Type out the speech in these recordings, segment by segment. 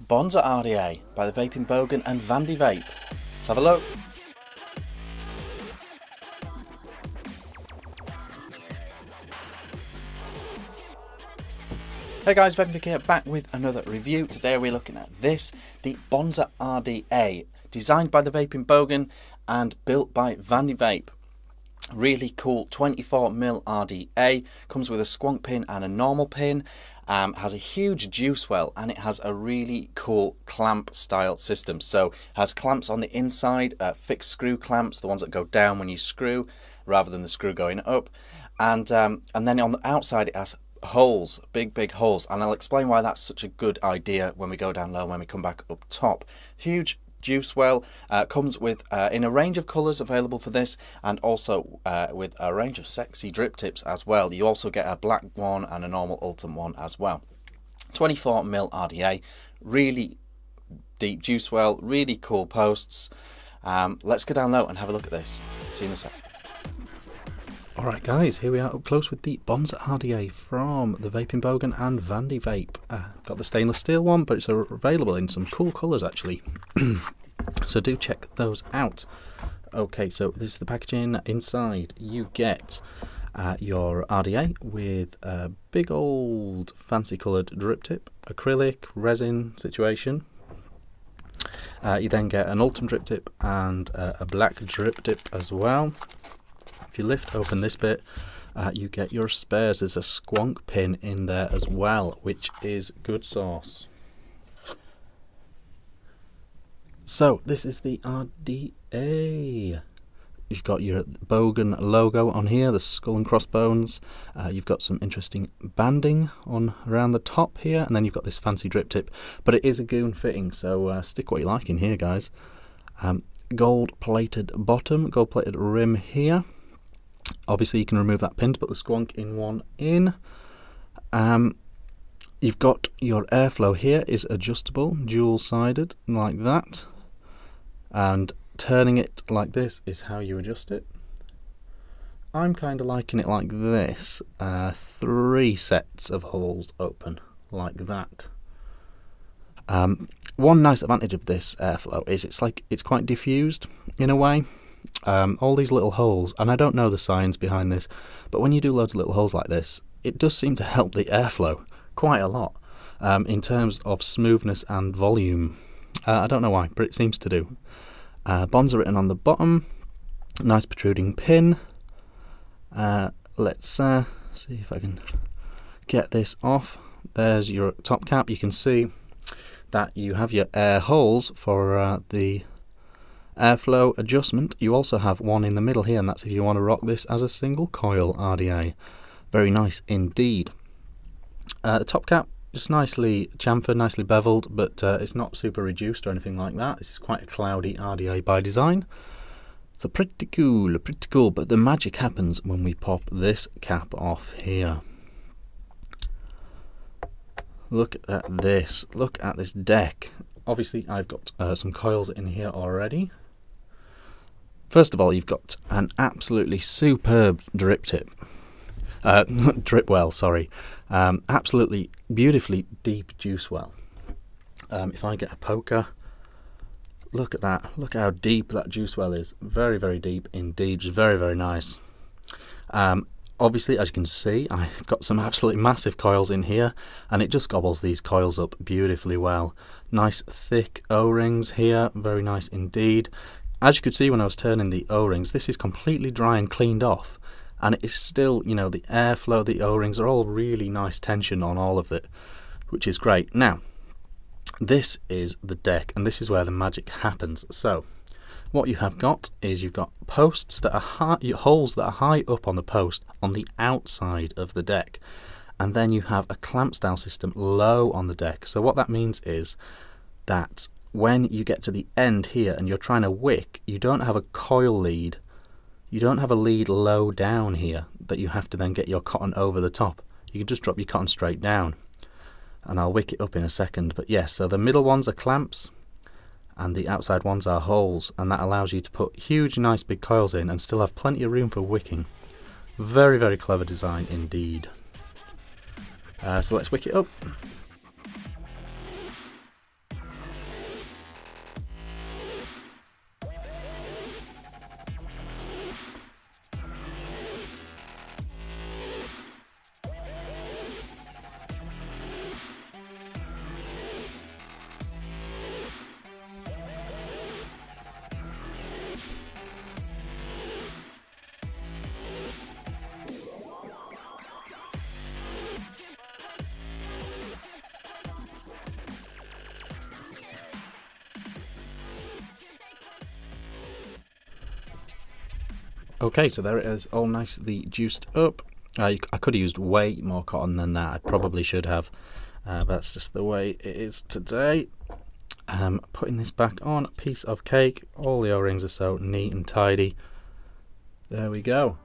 Bonza RDA by the Vaping Bogan and Vandy Vape. Let's have a look. Hey guys, Vick here, back with another review. Today we're looking at this, the Bonza RDA, designed by the Vaping Bogan and built by Vandy Vape. Really cool 24mm RDA, comes with a squonk pin and a normal pin, has a huge juice well, and it has a really cool clamp style system. So it has clamps on the inside, fixed screw clamps, the ones that go down when you screw rather than the screw going up, and then on the outside it has holes, big holes, and I'll explain why that's such a good idea when we go down low, when we come back up top. Huge juice well, comes with in a range of colours available for this, and also with a range of sexy drip tips as well. You also get a black one and a normal ultim one as well. 24mm RDA, really deep juice well, really cool posts. Let's go down low and have a look at this. See you in a sec. Alright guys, here we are up close with the Bonza RDA from the Vaping Bogan and Vandy Vape. Got the stainless steel one, but it's available in some cool colours actually. So do check those out. Okay, so this is the packaging. Inside you get your RDA with a big old fancy coloured drip tip, acrylic, resin situation. You then get an ultim drip tip and a black drip tip as well. If you lift open this bit, you get your spares. There's a squonk pin in there as well, which is good sauce. So this is the RDA. You've got your Bogan logo on here, the skull and crossbones. You've got some interesting banding on around the top here, and then you've got this fancy drip tip. But it is a goon fitting, so stick what you like in here, guys. Gold plated bottom, gold plated rim here. Obviously you can remove that pin to put the squonk in one in. You've got your airflow here is adjustable, dual sided like that, and turning it like this is how you adjust it. I'm kind of liking it like this, 3 sets of holes open like that. One nice advantage of this airflow is it's quite diffused in a way. All these little holes, and I don't know the science behind this, but when you do loads of little holes like this, it does seem to help the airflow quite a lot in terms of smoothness and volume. I don't know why, but it seems to do. Bonza written on the bottom, nice protruding pin. Let's see if I can get this off. There's your top cap. You can see that you have your air holes for the airflow adjustment. You also have one in the middle here, and that's if you want to rock this as a single coil RDA. Very nice indeed. The top cap just nicely chamfered, nicely beveled, but it's not super reduced or anything like that. This is quite a cloudy RDA by design. So pretty cool, but the magic happens when we pop this cap off here. Look at this, look at this deck. Obviously I've got some coils in here already. First of all, you've got an absolutely superb drip tip. Drip well, sorry. Absolutely beautifully deep juice well. If I get a poker, look at that. Look how deep that juice well is. Very deep indeed. Just very nice. Obviously, as you can see, I've got some absolutely massive coils in here, and it just gobbles these coils up beautifully well. Nice thick O-rings here. Very nice indeed. As you could see when I was turning the O-rings, this is completely dry and cleaned off, and it is still, you know, the airflow, the O-rings are all really nice tension on all of it, which is great. Now, this is the deck, and this is where the magic happens. So, what you have got is you've got posts that are high, holes that are high up on the post on the outside of the deck, and then you have a clamp style system low on the deck. So what that means is that when you get to the end here and you're trying to wick, you don't have a coil lead. You don't have a lead low down here that you have to then get your cotton over the top. You can just drop your cotton straight down, and I'll wick it up in a second. But yes, so the middle ones are clamps and the outside ones are holes, and that allows you to put huge nice big coils in and still have plenty of room for wicking. Very clever design indeed. So let's wick it up. Okay, so there it is, all nicely juiced up. I could have used way more cotton than that. I probably should have. But that's just the way it is today. Putting this back on a piece of cake. All the O-rings are so neat and tidy. There we go.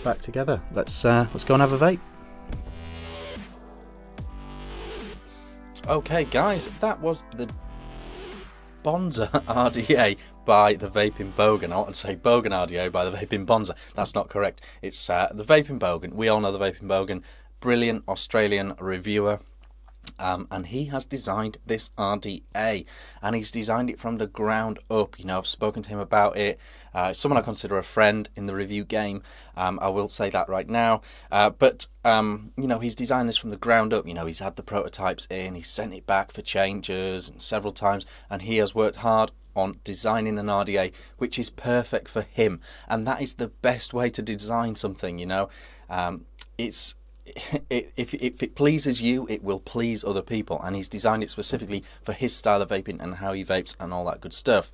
Back together. Let's go and have a vape. Okay, guys, that was the Bonza RDA by the Vaping Bogan. I want to say Bogan RDA by the Vaping Bonza. That's not correct. It's the Vaping Bogan. We all know the Vaping Bogan. Brilliant Australian reviewer. And he has designed this RDA, and he's designed it from the ground up. You know, I've spoken to him about it. Someone I consider a friend in the review game. I will say that right now. But you know, he's designed this from the ground up. You know, he's had the prototypes in, he's sent it back for changes and several times, and he has worked hard on designing an RDA which is perfect for him. And that is the best way to design something. You know, if it pleases you, it will please other people, and he's designed it specifically for his style of vaping and how he vapes and all that good stuff.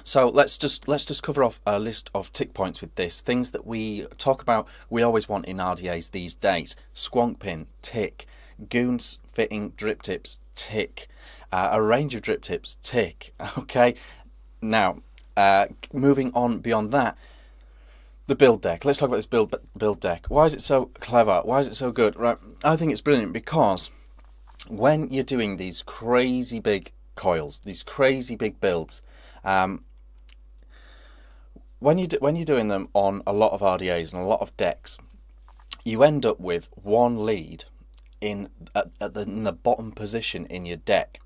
So let's just cover off a list of tick points with this. Things that we talk about, we always want in RDAs these days. Squonk pin, tick. Goons fitting drip tips, tick. A range of drip tips, tick. Okay, now moving on beyond that, the build deck. Let's talk about this build deck. Why is it so clever? Why is it so good? Right, I think it's brilliant because when you're doing these crazy big coils, these crazy big builds, when you're doing them on a lot of RDAs and a lot of decks, you end up with one lead in the bottom position in your deck,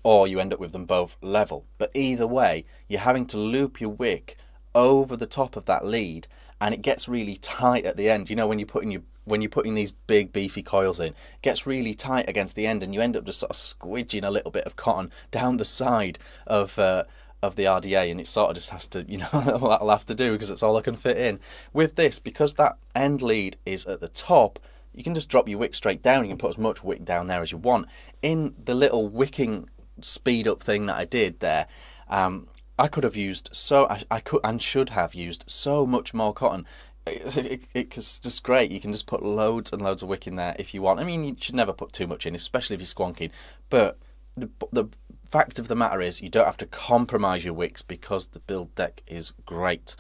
or you end up with them both level. But either way, you're having to loop your wick over the top of that lead, and it gets really tight at the end. You know, when you're putting these big beefy coils in, it gets really tight against the end, and you end up just sort of squidging a little bit of cotton down the side of the RDA, and it sort of just has to, you know, that'll have to do because it's all I can fit in. With this, because that end lead is at the top, you can just drop your wick straight down. You can put as much wick down there as you want. In the little wicking speed up thing that I did there, I could have used I could and should have used so much more cotton. It's just great. You can just put loads and loads of wick in there if you want. I mean, you should never put too much in, especially if you're squonking. But the fact of the matter is, you don't have to compromise your wicks because the build deck is great.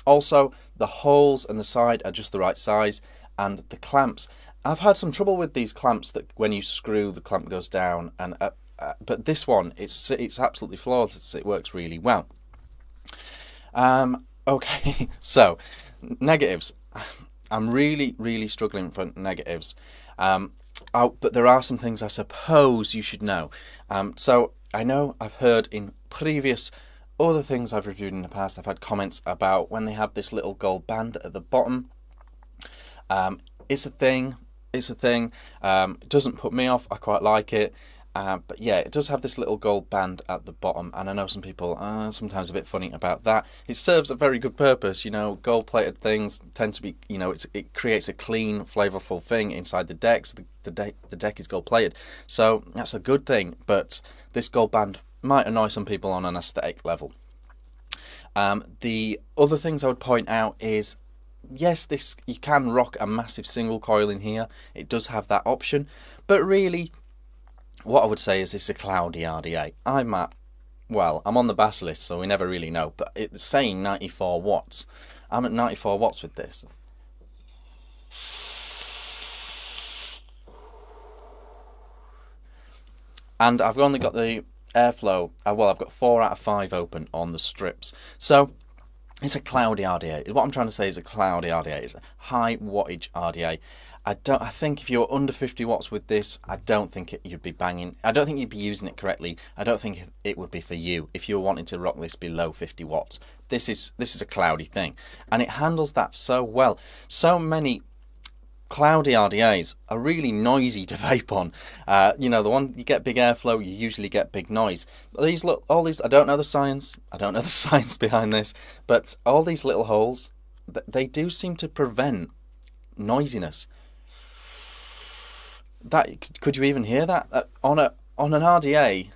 Also, the holes and the side are just the right size, and the clamps. I've had some trouble with these clamps that when you screw, the clamp goes down, and but this one, it's absolutely flawless. It works really well. Okay, so negatives. I'm really struggling for negatives. But there are some things I suppose you should know. So I know I've heard in previous other things I've reviewed in the past, I've had comments about when they have this little gold band at the bottom. It's a thing. It doesn't put me off. I quite like it. But yeah, it does have this little gold band at the bottom, and I know some people are sometimes a bit funny about that. It serves a very good purpose. You know, gold-plated things tend to be, you know, it creates a clean, flavourful thing inside the deck. So the deck is gold-plated, so that's a good thing. But this gold band might annoy some people on an aesthetic level. The other things I would point out is, yes, you can rock a massive single coil in here. It does have that option, but really, what I would say is it's a cloudy RDA. I'm on the bass list, so we never really know, but it's saying 94 watts. I'm at 94 watts with this. And I've only got the airflow, I've got 4 out of 5 open on the strips. So it's a cloudy RDA. What I'm trying to say is a cloudy RDA. It's a high wattage RDA. I think if you're under 50 watts with this, I don't think you'd be banging. I don't think you'd be using it correctly. I don't think it would be for you if you're wanting to rock this below 50 watts. This is a cloudy thing, and it handles that so well. So many cloudy RDAs are really noisy to vape on. You know, the one you get big airflow, you usually get big noise. All these. I don't know the science. I don't know the science behind this, but all these little holes, they do seem to prevent noisiness. That could you even hear that on an RDA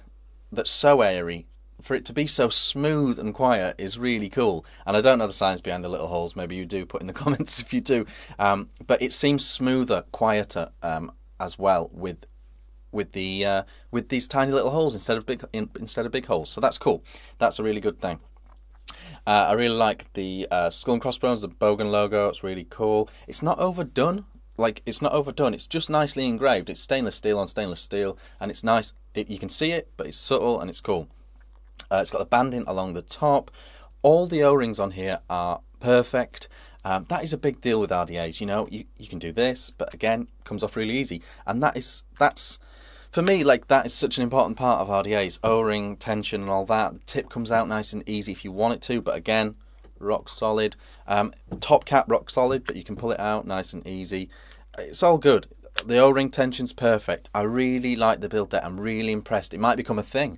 that's so airy? for it to be so smooth and quiet is really cool. And I don't know the science behind the little holes. Maybe you do. Put in the comments if you do. But it seems smoother, quieter as well with these tiny little holes instead of big holes. So that's cool. That's a really good thing. I really like the skull and crossbones, the Bogan logo. It's really cool. It's not overdone. It's not overdone. It's just nicely engraved. It's stainless steel on stainless steel, and it's nice. You can see it, but it's subtle and it's cool. It's got the banding along the top. All the O-rings on here are perfect. That is a big deal with RDAs. You know, you can do this, but again, comes off really easy. And that's for me, that is such an important part of RDAs. O-ring, tension and all that. The tip comes out nice and easy if you want it to, but again, rock solid. Top cap rock solid, but you can pull it out nice and easy. It's all good. The O-ring tension's perfect. I really like the build deck. I'm really impressed. It might become a thing.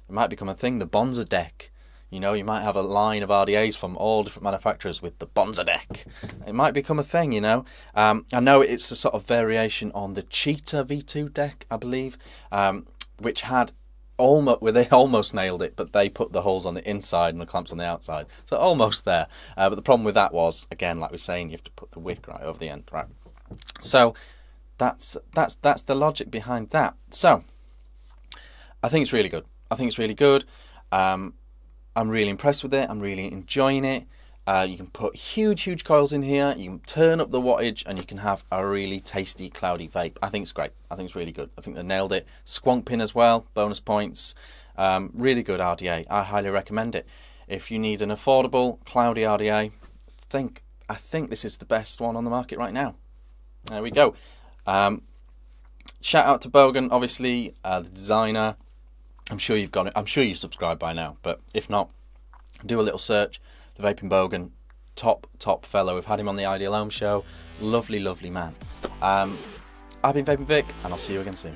The Bonza deck. You know, you might have a line of RDAs from all different manufacturers with the Bonza deck. It might become a thing, you know. I know it's a sort of variation on the Cheetah V2 deck, I believe, which had they almost nailed it, but they put the holes on the inside and the clamps on the outside. So almost there. But the problem with that was, again, like we're saying, you have to put the wick right over the end, right? So that's the logic behind that. So I think it's really good. I'm really impressed with it. I'm really enjoying it. You can put huge coils in here. You can turn up the wattage, and you can have a really tasty, cloudy vape. I think it's great. I think it's really good. I think they nailed it. Squonk pin as well. Bonus points. Really good RDA. I highly recommend it. If you need an affordable, cloudy RDA, I think this is the best one on the market right now. There we go. Shout out to Bogan, obviously, the designer. I'm sure you've got it. I'm sure you subscribed by now, but if not, do a little search. The Vaping Bogan, top fellow. We've had him on the Ideal Home show. Lovely man. I've been Vaping Vick, and I'll see you again soon.